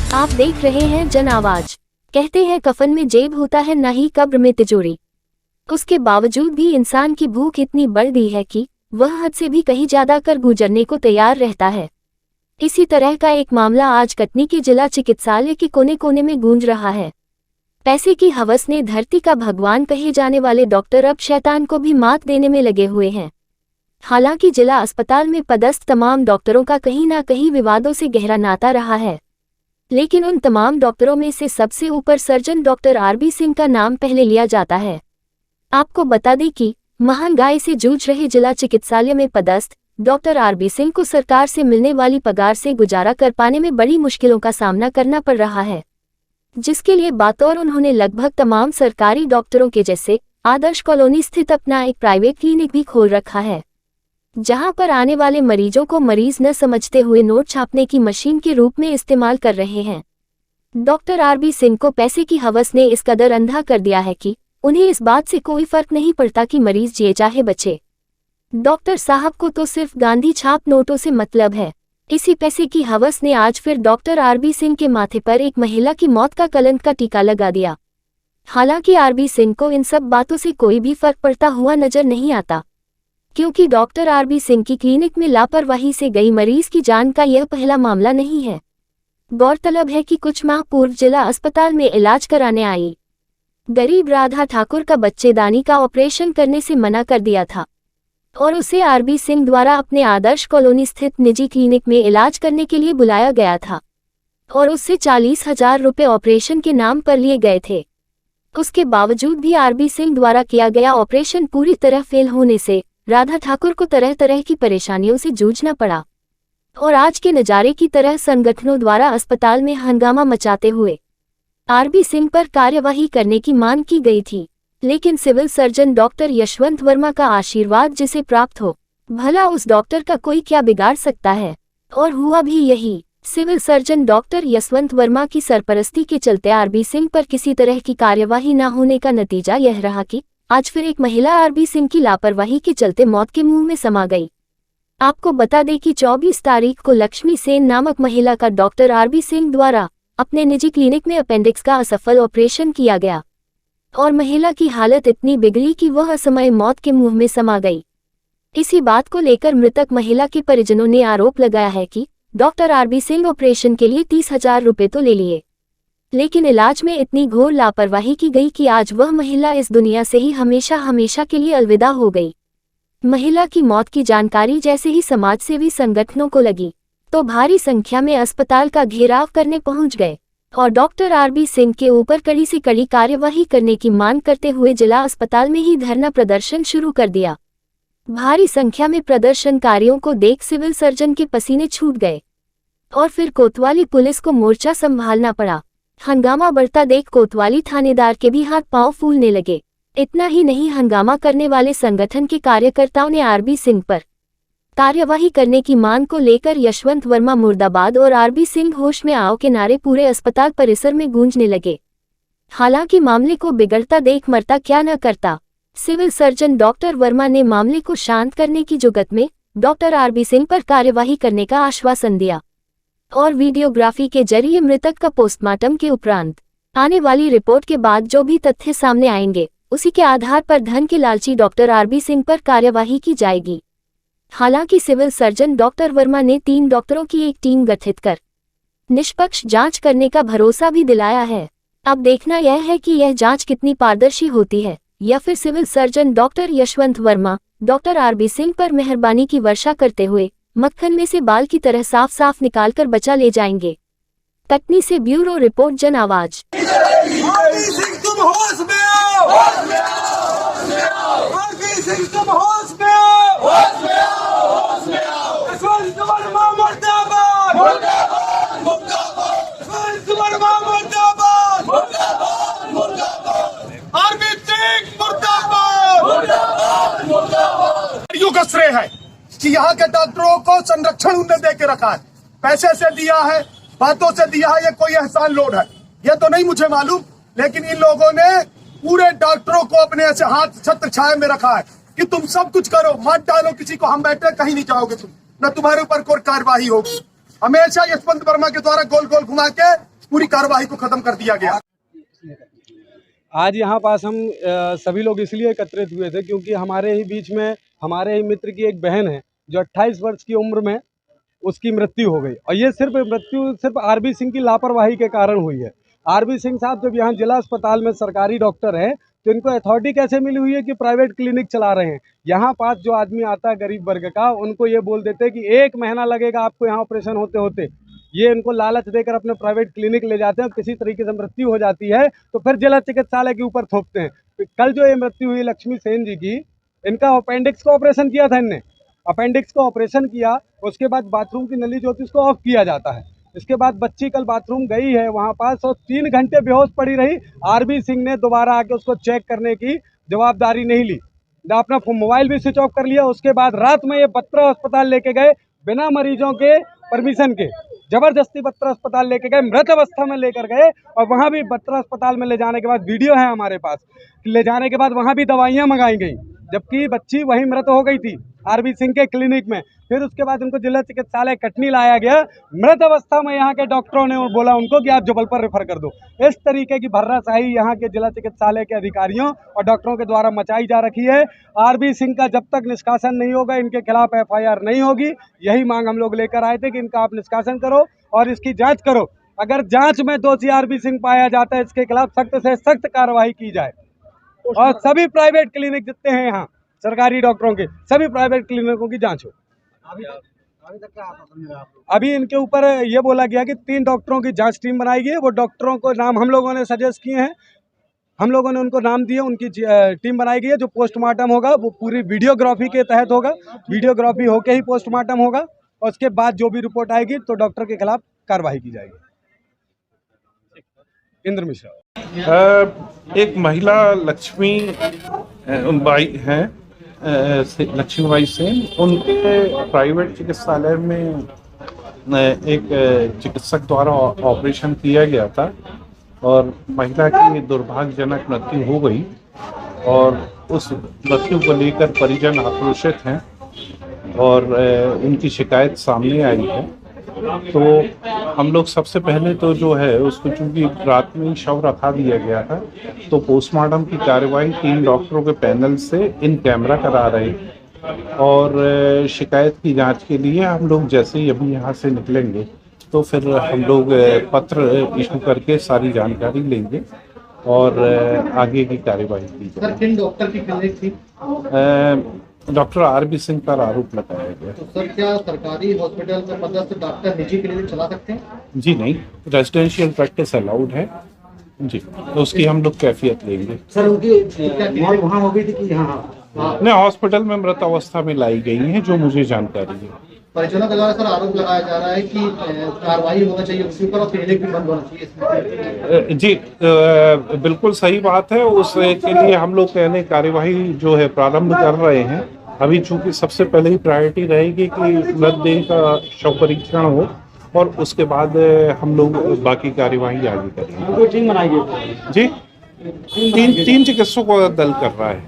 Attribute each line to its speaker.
Speaker 1: आप देख रहे हैं जन आवाज। कहते हैं कफन में जेब होता है ना ही कब्र में तिजोरी। उसके बावजूद भी इंसान की भूख इतनी बढ़ गई है कि वह हद से भी कहीं ज्यादा कर गुजरने को तैयार रहता है। इसी तरह का एक मामला आज कटनी के जिला चिकित्सालय के कोने कोने में गूंज रहा है। पैसे की हवस ने धरती का भगवान कहे जाने वाले डॉक्टर अब शैतान को भी मात देने में लगे हुए हैं। हालांकि जिला अस्पताल में पदस्थ तमाम डॉक्टरों का कहीं ना कहीं विवादों से गहरा नाता रहा है, लेकिन उन तमाम डॉक्टरों में से सबसे ऊपर सर्जन डॉक्टर आरबी सिंह का नाम पहले लिया जाता है। आपको बता दें कि महंगाई से जूझ रहे जिला चिकित्सालय में पदस्थ डॉक्टर आरबी सिंह को सरकार से मिलने वाली पगार से गुजारा कर पाने में बड़ी मुश्किलों का सामना करना पड़ रहा है, जिसके लिए बतौर उन्होंने लगभग तमाम सरकारी डॉक्टरों के जैसे आदर्श कॉलोनी स्थित अपना एक प्राइवेट क्लिनिक भी खोल रखा है, जहां पर आने वाले मरीजों को मरीज न समझते हुए नोट छापने की मशीन के रूप में इस्तेमाल कर रहे हैं। डॉक्टर आरबी सिंह को पैसे की हवस ने इस कदर अंधा कर दिया है कि उन्हें इस बात से कोई फर्क नहीं पड़ता कि मरीज जिए चाहे बचे। डॉक्टर साहब को तो सिर्फ गांधी छाप नोटों से मतलब है। इसी पैसे की हवस ने आज फिर डॉक्टर आरबी सिंह के माथे पर एक महिला की मौत का कलंक का टीका लगा दिया। हालांकि आरबी सिंह को इन सब बातों से कोई भी फर्क पड़ता हुआ नजर नहीं आता, क्योंकि डॉक्टर आरबी सिंह की क्लिनिक में लापरवाही से गई मरीज की जान का यह पहला मामला नहीं है। गौरतलब है कि कुछ माह पूर्व जिला अस्पताल में इलाज कराने आई गरीब राधा ठाकुर का बच्चेदानी का ऑपरेशन करने से मना कर दिया था और उसे आरबी सिंह द्वारा अपने आदर्श कॉलोनी स्थित निजी क्लिनिक में इलाज करने के लिए बुलाया गया था और उससे 40,000 रुपये ऑपरेशन के नाम पर लिए गए थे। उसके बावजूद भी आरबी सिंह द्वारा किया गया ऑपरेशन पूरी तरह फेल होने से राधा ठाकुर को तरह तरह की परेशानियों से जूझना पड़ा और आज के नज़ारे की तरह संगठनों द्वारा अस्पताल में हंगामा मचाते हुए आरबी सिंह पर कार्यवाही करने की मांग की गई थी। लेकिन civil surgeon doctor Yashwant Verma का आशीर्वाद जिसे प्राप्त हो, भला उस डॉक्टर का कोई क्या बिगाड़ सकता है। और हुआ भी यही। Civil surgeon doctor Yashwant Verma की सरपरस्ती के चलते आरबी सिंह पर किसी तरह की कार्यवाही न होने का नतीजा यह रहा कि आज फिर एक महिला आरबी सिंह की लापरवाही के चलते मौत के मुंह में समा गई। आपको बता दें कि 24 तारीख को लक्ष्मी सेन नामक महिला का डॉक्टर आरबी सिंह द्वारा अपने निजी क्लिनिक में अपेंडिक्स का असफल ऑपरेशन किया गया और महिला की हालत इतनी बिगड़ी कि वह असमय मौत के मुंह में समा गई। इसी बात को लेकर मृतक महिला के परिजनों ने आरोप लगाया है कि डॉक्टर आरबी सिंह ऑपरेशन के लिए 30,000 रुपये तो ले लिए, लेकिन इलाज में इतनी घोर लापरवाही की गई कि आज वह महिला इस दुनिया से ही हमेशा हमेशा के लिए अलविदा हो गई। महिला की मौत की जानकारी जैसे ही समाजसेवी संगठनों को लगी तो भारी संख्या में अस्पताल का घेराव करने पहुंच गए और डॉक्टर आरबी सिंह के ऊपर कड़ी से कड़ी कार्यवाही करने की मांग करते हुए जिला अस्पताल में ही धरना प्रदर्शन शुरू कर दिया। भारी संख्या में प्रदर्शनकारियों को देख सिविल सर्जन के पसीने छूट गए और फिर कोतवाली पुलिस को मोर्चा संभालना पड़ा। हंगामा बढ़ता देख कोतवाली थानेदार के भी हाथ पांव फूलने लगे। इतना ही नहीं, हंगामा करने वाले संगठन के कार्यकर्ताओं ने आरबी सिंह पर कार्यवाही करने की मांग को लेकर यशवंत वर्मा मुर्दाबाद और आरबी सिंह होश में आओ के नारे पूरे अस्पताल परिसर में गूंजने लगे। हालांकि मामले को बिगड़ता देख मरता क्या न करता। सिविल सर्जन डॉक्टर वर्मा ने मामले को शांत करने की जुगत में डॉक्टर आरबी सिंह पर कार्यवाही करने का आश्वासन दिया और वीडियोग्राफी के जरिए मृतक का पोस्टमार्टम के उपरांत आने वाली रिपोर्ट के बाद जो भी तथ्य सामने आएंगे उसी के आधार पर धन के लालची डॉक्टर आरबी सिंह पर कार्यवाही की जाएगी। हालांकि सिविल सर्जन डॉक्टर वर्मा ने 3 डॉक्टरों की एक टीम गठित कर निष्पक्ष जांच करने का भरोसा भी दिलाया है। अब देखना यह है कि यह जांच कितनी पारदर्शी होती है या फिर civil surgeon doctor Yashwant Verma doctor R B Singh पर मेहरबानी की वर्षा करते हुए मक्खन में से बाल की तरह साफ साफ निकालकर बचा ले जाएंगे। कटनी से ब्यूरो रिपोर्ट जन आवाज।
Speaker 2: का श्रेय है कि यहाँ के डॉक्टरों को संरक्षण उन्हें दे के रखा है, पैसे से दिया है, बातों से दिया है, ये कोई एहसान लोड है ये तो नहीं मुझे मालूम, लेकिन इन लोगों ने पूरे डॉक्टरों को अपने ऐसे हाथ छत्र छाया में रखा है कि तुम सब कुछ करो, मत डालो किसी को, हम बैठे कहीं नहीं जाओगे तुम, न तुम्हारे ऊपर कोई कार्रवाई होगी। हमेशा यशवंत वर्मा के द्वारा गोल गोल घुमा के पूरी कार्रवाई को खत्म कर दिया गया।
Speaker 3: आज यहाँ पास हम सभी लोग इसलिए एकत्रित हुए थे क्योंकि हमारे ही बीच में हमारे ही मित्र की एक बहन है जो 28 वर्ष की उम्र में उसकी मृत्यु हो गई, और ये मृत्यु सिर्फ आरबी सिंह की लापरवाही के कारण हुई है। आरबी सिंह साहब जब यहाँ जिला अस्पताल में सरकारी डॉक्टर हैं तो इनको अथॉरिटी कैसे मिली हुई है कि प्राइवेट क्लिनिक चला रहे हैं। यहाँ पास जो आदमी आता है गरीब वर्ग का, उनको ये बोल देते हैं कि 1 महीना लगेगा आपको यहाँ ऑपरेशन होते होते। ये इनको लालच देकर अपने प्राइवेट क्लिनिक ले जाते हैं, किसी तरीके से मृत्यु हो जाती है तो फिर जिला चिकित्सालय के ऊपर थोपते हैं। कल जो ये मृत्यु हुई लक्ष्मी सेन जी की, इनका अपेंडिक्स का ऑपरेशन किया था इनने, अपेंडिक्स का ऑपरेशन किया, उसके बाद बाथरूम की नली जो थी उसको ऑफ किया जाता है। इसके बाद बच्ची कल बाथरूम गई है वहाँ पास और 3 घंटे बेहोश पड़ी रही। आरबी सिंह ने दोबारा आके उसको चेक करने की जवाबदारी नहीं ली, अपना मोबाइल भी स्विच ऑफ कर लिया। उसके बाद रात में ये बत्रा अस्पताल लेके गए बिना मरीजों के परमिशन के, जबरदस्ती बत्रा अस्पताल लेके गए, मृत अवस्था में लेकर गए। और वहाँ भी बत्रा अस्पताल में ले जाने के बाद वीडियो है हमारे पास, ले जाने के बाद वहाँ भी दवाइयाँ मंगाई गई जबकि बच्ची वहीं मृत हो गई थी आरबी सिंह के क्लिनिक में। फिर उसके बाद उनको जिला चिकित्सालय कटनी लाया गया, मृत अवस्था में यहाँ के डॉक्टरों ने बोला उनको कि आप जबलपुर रेफर कर दो। इस तरीके की भर्राशाही यहाँ के जिला चिकित्सालय के अधिकारियों और डॉक्टरों के द्वारा मचाई जा रखी है। आरबी सिंह का जब तक निष्कासन नहीं होगा, इनके खिलाफ FIR नहीं होगी, यही मांग हम लोग लेकर आए थे कि इनका आप निष्कासन करो और इसकी जाँच करो। अगर जाँच में दोषी आरबी सिंह पाया जाता है, इसके खिलाफ सख्त से सख्त कार्रवाई की जाए। और सभी प्राइवेट क्लिनिक जितने हैं यहाँ सरकारी डॉक्टरों के, सभी प्राइवेट क्लिनिकों की जांच हो। अभी इनके ऊपर ये बोला गया कि 3 डॉक्टरों की जांच टीम बनाई गई है। वो डॉक्टरों को नाम हम लोगों ने सजेस्ट किए हैं, हम लोगों ने उनको नाम दिए, उनकी टीम बनाई गई है। जो पोस्टमार्टम होगा वो पूरी वीडियोग्राफी के तहत होगा, वीडियोग्राफी होके ही पोस्टमार्टम होगा और उसके बाद जो भी रिपोर्ट आएगी तो डॉक्टर के खिलाफ कार्रवाई की जाएगी। इंद्र मिश्रा।
Speaker 4: एक महिला लक्ष्मी बाई हैं, लक्ष्मी बाई सेन, उनके प्राइवेट चिकित्सालय में एक चिकित्सक द्वारा ऑपरेशन किया गया था और महिला की दुर्भाग्यजनक मृत्यु हो गई और उस मृत्यु को लेकर परिजन आक्रोशित हैं और उनकी शिकायत सामने आई है। तो हम लोग सबसे पहले तो जो है उसको, चूंकि रात में शव रखा दिया गया था, तो पोस्टमार्टम की कार्रवाई 3 डॉक्टरों के पैनल से इन कैमरा करा रहे और शिकायत की जांच के लिए हम लोग जैसे ही अभी यहाँ से निकलेंगे तो फिर हम लोग पत्र इशू करके सारी जानकारी लेंगे और आगे की कार्रवाई की जाएगी।
Speaker 5: सर, किन डॉक्टर की क्लिनिक थी?
Speaker 4: डॉक्टर आरबी सिंह पर आरोप लगाया गया।
Speaker 5: तो सर, क्या सरकारी हॉस्पिटल में पदस्थ डॉक्टर निजी क्लिनिक चला सकते हैं?
Speaker 4: जी नहीं, रेजिडेंशियल प्रैक्टिस अलाउड है जी, तो उसकी हम लोग कैफियत लेंगे।
Speaker 5: सर, उनकी मौत वहाँ हो गई थी कि यहाँ
Speaker 4: नहीं, हॉस्पिटल में मृत अवस्था में लाई गई है जो मुझे जानकारी है।
Speaker 5: परिजनों के द्वारा सर आरोप लगाया जा रहा है कि कार्रवाई होना चाहिए उसके ऊपर और क्लिनिक भी बंद होना चाहिए।
Speaker 4: जी बिल्कुल सही बात है, उसके लिए हम लोग कहने कार्यवाही जो है प्रारंभ कर रहे हैं। अभी चूंकि सबसे पहले ही प्रायोरिटी रहेगी कि मृतदेह का शव परीक्षण हो और उसके बाद हम लोग बाकी कार्यवाही आगे करेंगे।
Speaker 5: टीम बनाई गई
Speaker 4: जी, 3 चिकित्सकों का दल कर रहा है।